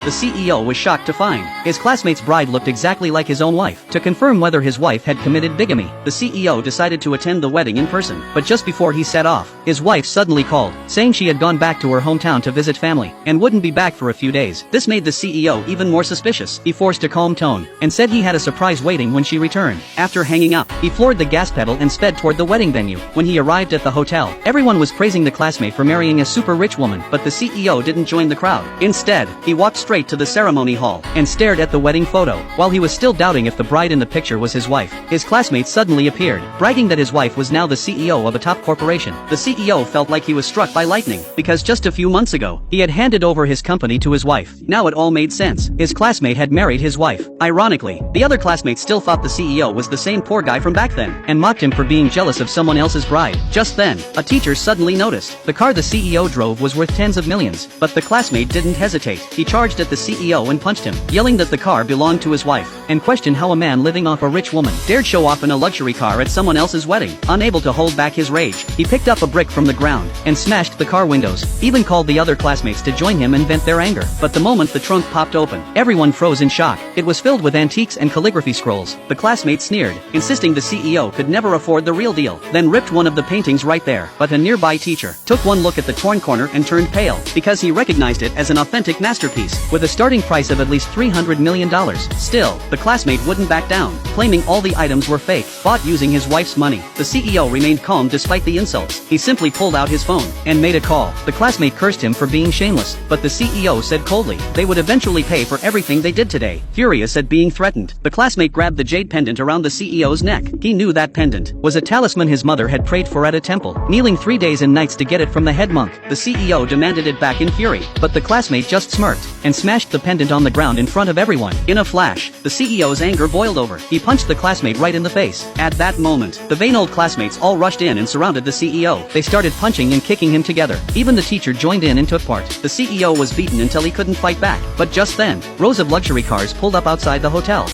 the CEO was shocked to find his classmate's bride looked exactly like his own wife. To confirm whether his wife had committed bigamy, the CEO decided to attend the wedding in person. But just before he set off, his wife suddenly called, saying she had gone back to her hometown to visit family, and wouldn't be back for a few days. This made the CEO even more suspicious. He forced a calm tone, and said he had a surprise waiting when she returned. After hanging up, he floored the gas pedal and sped toward the wedding venue. When he arrived at the hotel, everyone was praising the classmate for marrying a super rich woman, but the CEO didn't join the crowd. Instead, he walked straight to the ceremony hall, and stared at the wedding photo. While he was still doubting if the bride in the picture was his wife, his classmate suddenly appeared, bragging that his wife was now the CEO of a top corporation. The CEO felt like he was struck by lightning, because just a few months ago, he had handed over his company to his wife. Now it all made sense. His classmate had married his wife. Ironically, the other classmates still thought the CEO was the same poor guy from back then, and mocked him for being jealous of someone else's bride. Just then, a teacher suddenly noticed the car the CEO drove was worth tens of millions, but the classmate didn't hesitate. He charged at the CEO and punched him, yelling that the car belonged to his wife, and questioned how a man living off a rich woman dared show off in a luxury car at someone else's wedding. Unable to hold back his rage, he picked up a brick from the ground and smashed the car windows, even called the other classmates to join him and vent their anger. But the moment the trunk popped open, everyone froze in shock. It was filled with antiques and calligraphy scrolls. The classmate sneered, insisting the CEO could never afford the real deal, then ripped one of the paintings right there. But a nearby teacher took one look at the torn corner and turned pale, because he recognized it as an authentic masterpiece, with a starting price of at least $300 million. Still, the classmate wouldn't back down, claiming all the items were fake, bought using his wife's money. The CEO remained calm despite the insults. He simply pulled out his phone and made a call. The classmate cursed him for being shameless, but the CEO said coldly they would eventually pay for everything they did today. Furious at being threatened, the classmate grabbed the jade pendant around the CEO's neck. He knew that pendant was a talisman his mother had prayed for at a temple, kneeling 3 days and nights to get it from the head monk. The CEO demanded it back in fury, but the classmate just smirked and smashed the pendant on the ground in front of everyone. In a flash, the CEO's anger boiled over. He punched the classmate right in the face. At that moment, the vain old classmates all rushed in and surrounded the CEO. They started punching and kicking him together. Even the teacher joined in and took part. The CEO was beaten until he couldn't fight back. But just then, rows of luxury cars pulled up outside the hotel.